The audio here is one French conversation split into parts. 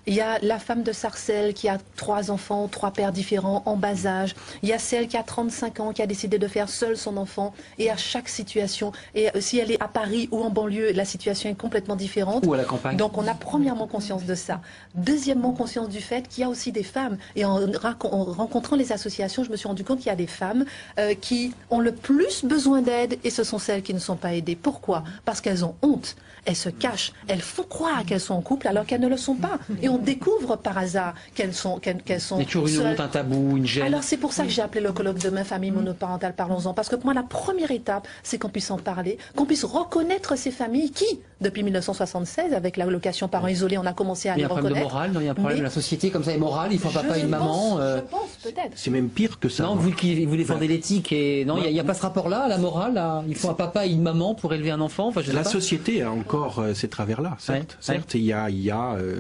Il y a la femme de Sarcelles qui a 3 enfants, 3 pères différents en bas âge. Il y a celle qui a 35 ans qui a décidé de faire seule son enfant. Et à chaque situation, et si elle est à Paris ou en banlieue, la situation est complètement différente. Ou à la campagne. Donc on a premièrement conscience de ça. Deuxièmement, conscience du fait qu'il y a aussi des femmes. Et en rencontrant les associations, je me suis rendu compte qu'il y a des femmes qui ont le plus besoin d'aide et ce sont celles qui ne sont pas aidées. Pourquoi? Parce qu'elles ont honte. Elles se cachent. Elles font croire qu'elles sont en couple alors qu'elles ne le sont pas. Et on découvre par hasard qu'elles sont Il y a toujours une honte, un tabou, une gêne. Alors c'est pour ça que j'ai appelé le colloque demain famille monoparentale, parlons-en. Parce que pour moi la première étape, c'est qu'on puisse en parler, qu'on puisse reconnaître ces familles qui, depuis 1976, avec l'allocation parents isolés, on a commencé à les reconnaître. Il y a un problème de morale, non, il y a un problème, la société comme ça est morale, il faut un papa et une maman. Je pense peut-être. C'est même pire que ça. Non, vous qui vous défendez l'éthique, et non, il n'y a pas ce rapport-là, à la morale, là. Il faut un papa et une maman pour élever un enfant. Enfin, la société a encore ces travers-là, certes. Certes, il y a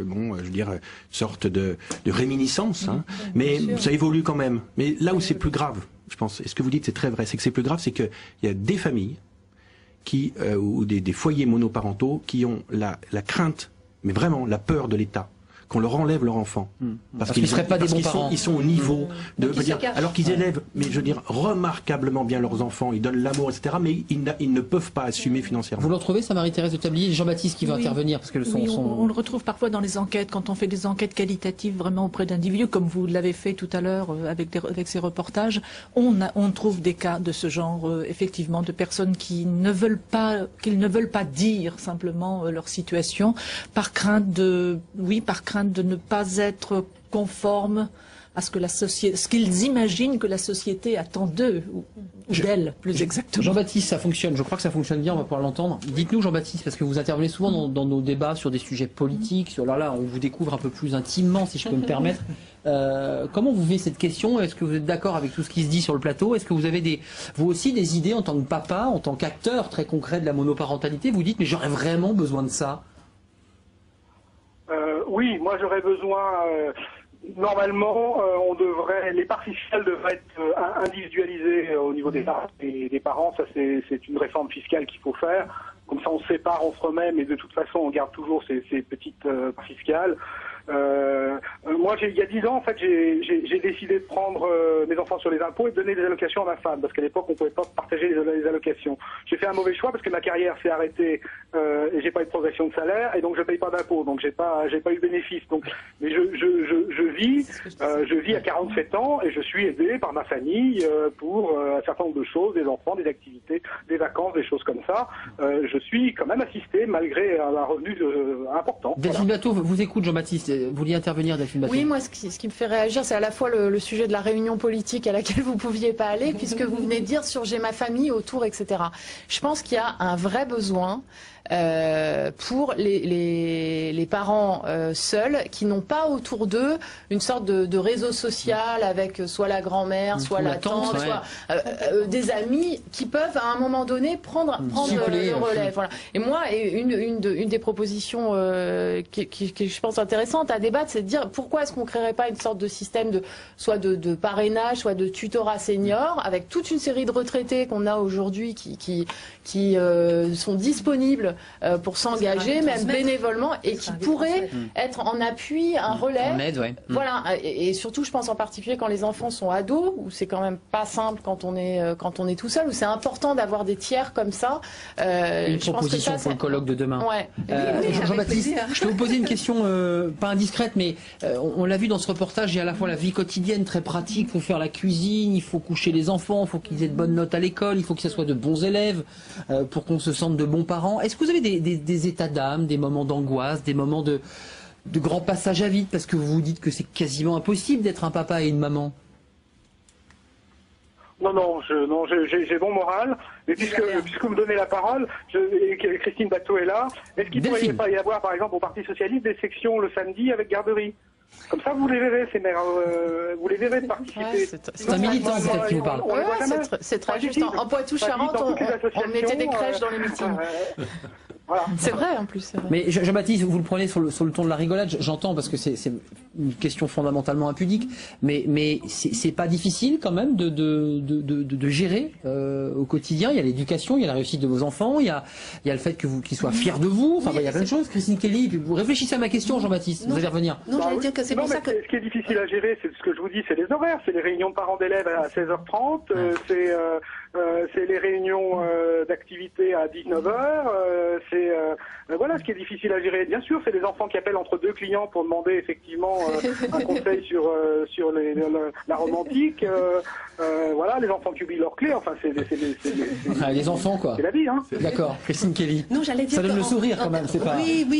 bon, je veux dire, une sorte de réminiscence, hein, mais ça évolue quand même. Mais là où c'est plus grave, je pense, et ce que vous dites c'est très vrai, c'est que c'est plus grave, c'est qu'il y a des familles qui, ou des foyers monoparentaux qui ont la crainte, mais vraiment la peur de l'État, qu'on leur enlève leur enfant. Parce qu'ils ne seraient pas des bons parents. Ils sont au niveau alors qu'ils élèvent, mais je veux dire, remarquablement bien leurs enfants, ils donnent l'amour, etc., mais ils ne peuvent pas assumer financièrement. Vous le retrouvez, ça, Marie-Thérèse de Tablier, Jean-Baptiste qui va intervenir, parce que on le retrouve parfois dans les enquêtes, quand on fait des enquêtes qualitatives vraiment auprès d'individus, comme vous l'avez fait tout à l'heure avec ces reportages, on trouve des cas de ce genre, effectivement, de personnes qui ne veulent pas dire simplement leur situation, par crainte de ne pas être conformes à ce que la société, ce qu'ils imaginent que la société attend d'eux, ou d'elle, plus exactement. Jean-Baptiste, ça fonctionne, je crois que ça fonctionne bien, on va pouvoir l'entendre. Dites-nous, Jean-Baptiste, parce que vous intervenez souvent dans nos débats sur des sujets politiques, là, on vous découvre un peu plus intimement, si je peux me permettre. Comment vous vivez cette question? Est-ce que vous êtes d'accord avec tout ce qui se dit sur le plateau? Est-ce que vous avez vous aussi des idées en tant que papa, en tant qu'acteur très concret de la monoparentalité? Vous dites, mais j'aurais vraiment besoin de ça? Oui, moi j'aurais besoin. Normalement, les parts fiscales devraient être individualisées au niveau des parents. Ça, c'est une réforme fiscale qu'il faut faire. Comme ça, on se sépare, on se remet, mais de toute façon, on garde toujours ces petites parts fiscales. Moi, il y a 10 ans, en fait, j'ai décidé de prendre mes enfants sur les impôts et de donner des allocations à ma femme, parce qu'à l'époque, on pouvait pas partager les allocations. J'ai fait un mauvais choix parce que ma carrière s'est arrêtée et j'ai pas eu de progression de salaire et donc je paye pas d'impôts, donc j'ai pas eu de bénéfice. Donc, mais je vis à 47 ans et je suis aidé par ma famille pour un certain nombre de choses, des enfants, des activités, des vacances, des choses comme ça. Je suis quand même assisté malgré un revenu important. Delphine Bateau vous écoute, Jean-Baptiste. Vous vouliez intervenir, Delphine Bateau? Oui, moi, ce qui me fait réagir, c'est à la fois le sujet de la réunion politique à laquelle vous ne pouviez pas aller, puisque vous venez de dire sur j'ai ma famille autour, etc. Je pense qu'il y a un vrai besoin pour les parents seuls qui n'ont pas autour d'eux une sorte de réseau social avec soit la grand-mère, soit la tante, soit des amis qui peuvent à un moment donné prendre le relais. Voilà. Et moi, une des propositions qui je pense intéressante à débattre, c'est de dire pourquoi est-ce qu'on ne créerait pas une sorte de système soit de parrainage, soit de tutorat senior, avec toute une série de retraités qu'on a aujourd'hui qui sont disponibles pour s'engager, même bénévolement, et qui pourraient être en appui, un relais. En aide, ouais. Voilà, et surtout, je pense en particulier quand les enfants sont ados, où c'est quand même pas simple quand on est tout seul, où c'est important d'avoir des tiers comme ça. Une proposition pour le colloque de demain. Ouais. Jean-Baptiste, je peux vous poser une question pas indiscrète, mais on l'a vu dans ce reportage, il y a à la fois la vie quotidienne très pratique, il faut faire la cuisine, il faut coucher les enfants, il faut qu'ils aient de bonnes notes à l'école, il faut que ce soit de bons élèves pour qu'on se sente de bons parents. Est-ce que vous avez des états d'âme, des moments d'angoisse, des moments de grand passage à vide, parce que vous vous dites que c'est quasiment impossible d'être un papa et une maman? Non, j'ai bon moral. Mais puisque vous me donnez la parole, et que Christine Bateau est là, est-ce qu'il ne pourrait pas y avoir, par exemple, au Parti Socialiste, des sections le samedi avec garderie? Comme ça, vous les verrez, ces mères, vous les verrez participer. C'est un militant, peut-être, qui vous parle. C'est très juste. En Poitou-Charentes, on mettait des crèches dans les meetings. Voilà. C'est vrai, en plus, c'est vrai. Mais Jean-Baptiste, vous le prenez sur le ton de la rigolade, j'entends, parce que c'est une question fondamentalement impudique, mais c'est pas difficile quand même de gérer au quotidien. Il y a l'éducation, il y a la réussite de vos enfants, il y a le fait qu'ils soient fiers de vous, enfin il y a plein de choses. Christine Kelly, vous réfléchissez à ma question, Jean-Baptiste, vous allez revenir. Non, j'allais dire que c'est pour ça que... Ce qui est difficile à gérer, c'est ce que je vous dis, c'est les horaires, c'est les réunions de parents d'élèves à 16h30, c'est les réunions d'activité à 19h, voilà ce qui est difficile à gérer. Bien sûr, c'est les enfants qui appellent entre deux clients pour demander effectivement un conseil sur la romantique. Voilà, les enfants qui oublient leurs clés. Enfin, les enfants quoi. C'est la vie, hein. D'accord, Christine Kelly. Non, j'allais dire ça donne le sourire quand même. C'est pas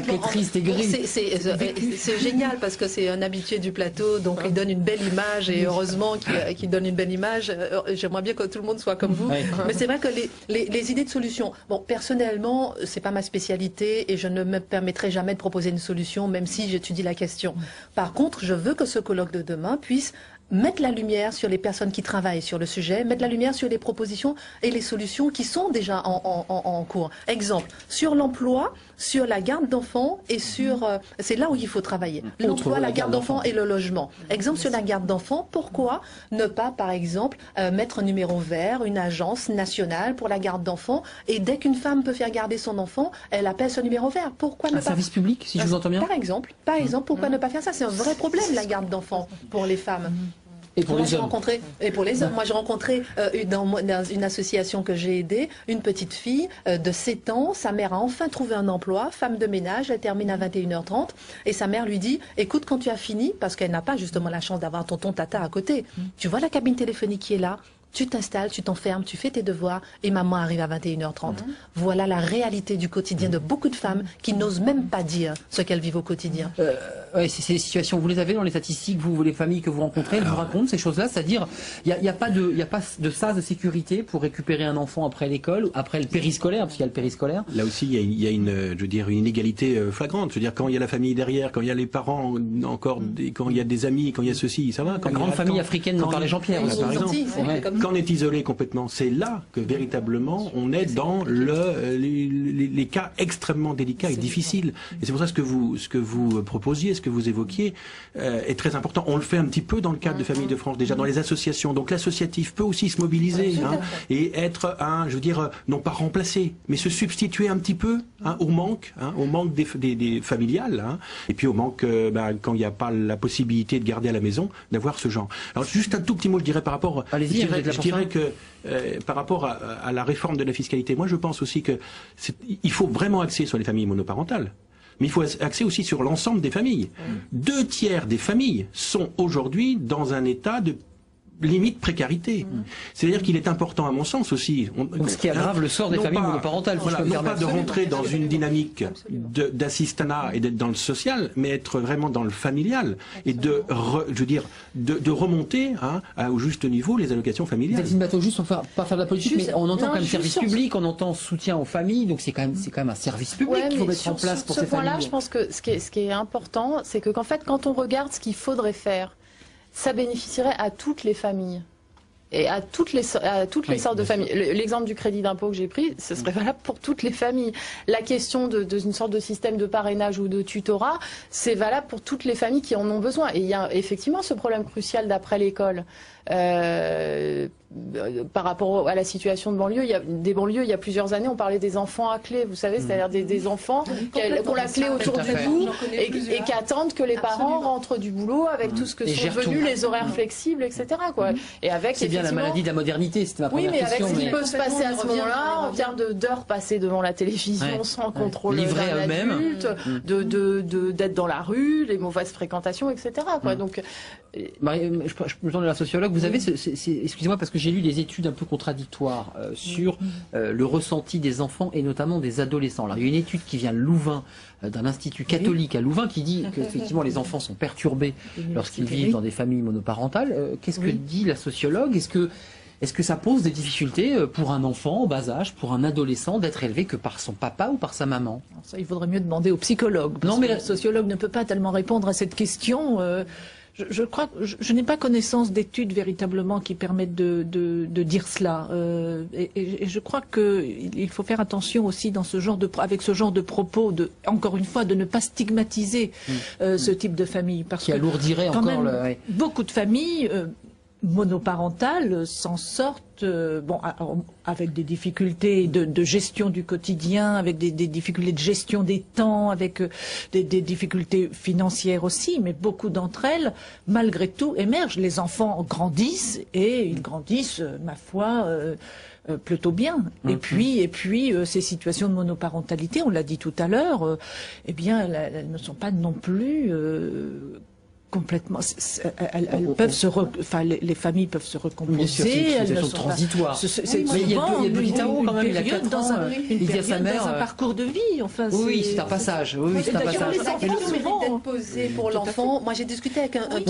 que triste et gris. C'est génial parce que c'est un habitué du plateau, donc il donne une belle image et heureusement qu'il donne une belle image. J'aimerais bien que tout le monde soit comme vous. Mais c'est vrai que les idées de solutions. Bon, personnellement, c'est pas ma spécialité et je ne me permettrai jamais de proposer une solution, même si j'étudie la question. Par contre, je veux que ce colloque de demain puisse mettre la lumière sur les personnes qui travaillent sur le sujet, mettre la lumière sur les propositions et les solutions qui sont déjà en cours. Exemple, sur l'emploi, sur la garde d'enfants et sur... c'est là où il faut travailler. L'emploi, la garde d'enfants et le logement. Exemple, sur la garde d'enfants, pourquoi ne pas, par exemple, mettre un numéro vert, une agence nationale pour la garde d'enfants et dès qu'une femme peut faire garder son enfant, elle appelle ce numéro vert. Pourquoi ne pas... service public, si je vous entends bien. Par exemple, pourquoi ne pas faire ça? C'est un vrai problème, la garde d'enfants, pour les femmes. Et pour les hommes. Et pour les hommes. Moi, j'ai rencontré dans une association que j'ai aidée, une petite fille de 7 ans. Sa mère a enfin trouvé un emploi, femme de ménage. Elle termine à 21h30. Et sa mère lui dit, écoute, quand tu as fini, parce qu'elle n'a pas justement la chance d'avoir tonton tata à côté, tu vois la cabine téléphonique qui est là? Tu t'installes, tu t'enfermes, tu fais tes devoirs et maman arrive à 21h30. Voilà la réalité du quotidien de beaucoup de femmes qui n'osent même pas dire ce qu'elles vivent au quotidien. Ouais, c'est les situations, vous les avez dans les statistiques, vous les familles que vous rencontrez, elles vous racontent ces choses-là, c'est-à-dire il n'y a pas de sas de sécurité pour récupérer un enfant après l'école, après le périscolaire, parce qu'il y a le périscolaire. Là aussi, il y a une inégalité flagrante. Je veux dire, quand il y a la famille derrière, quand il y a les parents encore, quand il y a des amis, quand il y a ceci, ça va. La grande famille africaine dont parlait Jean-Pierre, par exemple. Quand on est isolé complètement, c'est là que véritablement on est dans les cas extrêmement délicats et difficiles. Et c'est pour ça que ce que vous proposiez, ce que vous évoquiez est très important. On le fait un petit peu dans le cadre de Famille de France, déjà dans les associations. Donc l'associatif peut aussi se mobiliser et être non pas remplacer, mais se substituer un petit peu au manque des familiales, et puis au manque quand il n'y a pas la possibilité de garder à la maison, d'avoir ce genre. Alors juste un tout petit mot, je dirais par rapport. Je dirais que par rapport à la réforme de la fiscalité, moi je pense aussi que il faut vraiment axer sur les familles monoparentales. Mais il faut axer aussi sur l'ensemble des familles. 2 tiers des familles sont aujourd'hui dans un état de limite précarité. C'est-à-dire qu'il est important, à mon sens aussi... Donc ce qui aggrave le sort des familles monoparentales. Non pas de rentrer dans une dynamique d'assistanat et d'être dans le social, mais être vraiment dans le familial et de remonter au juste niveau les allocations familiales. Christine Bateau, juste pour pas faire de la politique, mais on entend quand même service public, on entend soutien aux familles, donc c'est quand même un service public qu'il faut mettre en place pour ces familles. Sur ce point-là, je pense que ce qui est important, c'est que qu'en fait, quand on regarde ce qu'il faudrait faire, ça bénéficierait à toutes les familles et à toutes les sortes de familles. L'exemple du crédit d'impôt que j'ai pris, ce serait valable pour toutes les familles. La question d'une sorte de système de parrainage ou de tutorat, c'est valable pour toutes les familles qui en ont besoin. Et il y a effectivement ce problème crucial d'après l'école. Par rapport à la situation de banlieue, il y a plusieurs années, on parlait des enfants à clé, vous savez, c'est-à-dire des enfants qui ont la clé autour du cou et qui attendent que les parents rentrent du boulot avec tout ce que sont devenus les horaires flexibles, etc. Et avec, c'est bien la maladie de la modernité, c'était ma première question. Oui, mais avec ce qui peut se passer à ce moment-là, en termes d'heures passées devant la télévision sans contrôle d'un adulte, d'être dans la rue, les mauvaises fréquentations, etc. Donc, je me tourne à la sociologue. Vous avez, excusez-moi parce que j'ai lu des études un peu contradictoires sur le ressenti des enfants et notamment des adolescents. Alors il y a une étude qui vient de Louvain, d'un institut catholique à Louvain, qui dit qu'effectivement les enfants sont perturbés lorsqu'ils vivent dans des familles monoparentales. Qu'est-ce que dit la sociologue? Est-ce que ça pose des difficultés pour un enfant au bas âge, pour un adolescent, d'être élevé que par son papa ou par sa maman? Ça, il faudrait mieux demander au psychologue. Non, mais le sociologue ne peut pas tellement répondre à cette question. Je n'ai pas connaissance d'études véritablement qui permettent de dire cela. Et je crois qu'il faut faire attention aussi avec ce genre de propos, encore une fois, de ne pas stigmatiser ce type de famille. Parce qui que alourdirait quand encore même, beaucoup de familles monoparentales s'en sortent avec des difficultés de gestion du quotidien, avec des difficultés de gestion des temps, avec des difficultés financières aussi, mais beaucoup d'entre elles, malgré tout, émergent. Les enfants grandissent et ils grandissent, ma foi, plutôt bien. Et puis, ces situations de monoparentalité, on l'a dit tout à l'heure, eh bien, elles ne sont pas non plus complètement. Elles peuvent les familles peuvent se recomposer. Elles ne sont pas transitoires. Mais il y a petit Tao quand même. Il a 4 ans. Il dit à sa mère. Dans un parcours de vie. Enfin, oui, c'est un passage. Oui, c'est un passage. Les enfants méritent d'être posés pour l'enfant. Moi, j'ai discuté avec un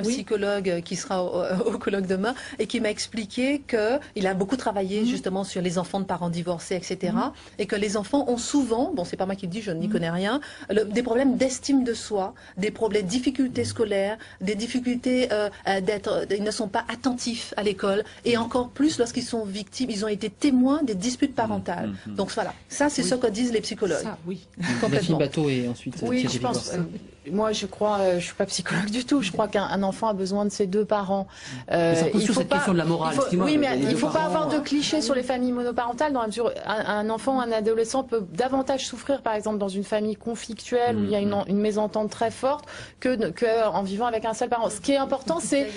psychologue qui sera au colloque demain et qui m'a expliqué que il a beaucoup travaillé justement sur les enfants de parents divorcés, etc. Et que les enfants ont souvent, bon, c'est pas moi qui le dis, je n'y connais rien, des problèmes d'estime de soi, des problèmes difficultés scolaires, des difficultés ils ne sont pas attentifs à l'école, et encore plus lorsqu'ils sont victimes, ils ont été témoins des disputes parentales. Donc voilà, ça c'est ce que disent les psychologues. Ça, oui. Complètement. Bateau et ensuite. Oui, je pense. Moi, je suis pas psychologue du tout. Je crois qu'un enfant a besoin de ses deux parents. Ça pose sur cette question de la morale. Oui, mais il ne faut pas avoir de clichés sur les familles monoparentales, dans la mesure où un enfant, un adolescent peut davantage souffrir, par exemple, dans une famille conflictuelle où il y a une mésentente très forte que en vivant avec un seul parent. Ce qui est important, c'est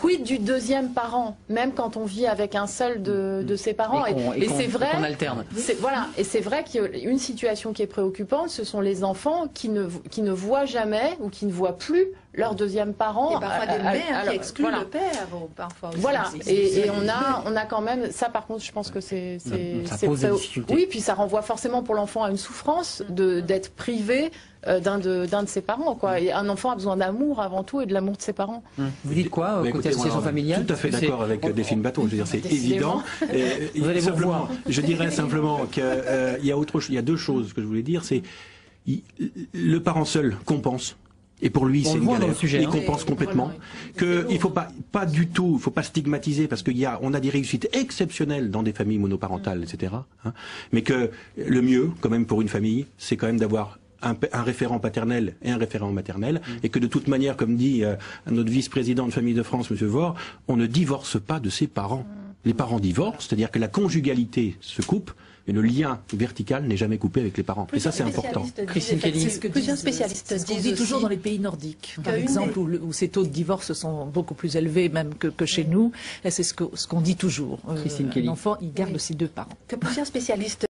quid du deuxième parent, même quand on vit avec un seul de ses parents. Et c'est vrai. On alterne. Voilà. Et c'est vrai qu'une situation qui est préoccupante, ce sont les enfants qui ne voient jamais ou qui ne voient plus leur deuxième parent. Et parfois des mères qui excluent le père. Parfois aussi. Voilà. Et on a quand même ça. Par contre, je pense que ça pose des difficultés. Oui, puis ça renvoie forcément pour l'enfant à une souffrance d'être privé d'un de ses parents, quoi. Et un enfant a besoin d'amour avant tout et de l'amour de ses parents. Vous dites quoi côté association familiale? Tout à fait d'accord avec Delphine Bateau. Je veux dire, c'est évident. Vous allez voir. Je dirais simplement qu'il y a deux choses que je voulais dire. C'est le parent seul compense. Et pour lui, c'est une galère. Il compense complètement. Il faut pas du tout, il faut pas stigmatiser parce on a des réussites exceptionnelles dans des familles monoparentales, etc. Mais que le mieux, quand même, pour une famille, c'est quand même d'avoir un référent paternel et un référent maternel, et que de toute manière, comme dit notre vice-président de Famille de France, M. Faure, on ne divorce pas de ses parents. Les parents divorcent, c'est-à-dire que la conjugalité se coupe, mais le lien vertical n'est jamais coupé avec les parents. Et ça, c'est important. Plusieurs spécialistes disent toujours dans les pays nordiques, par exemple, où ces taux de divorce sont beaucoup plus élevés même que chez nous. Et c'est ce qu'on dit toujours. Un enfant, il garde ses deux parents. Que plusieurs spécialistes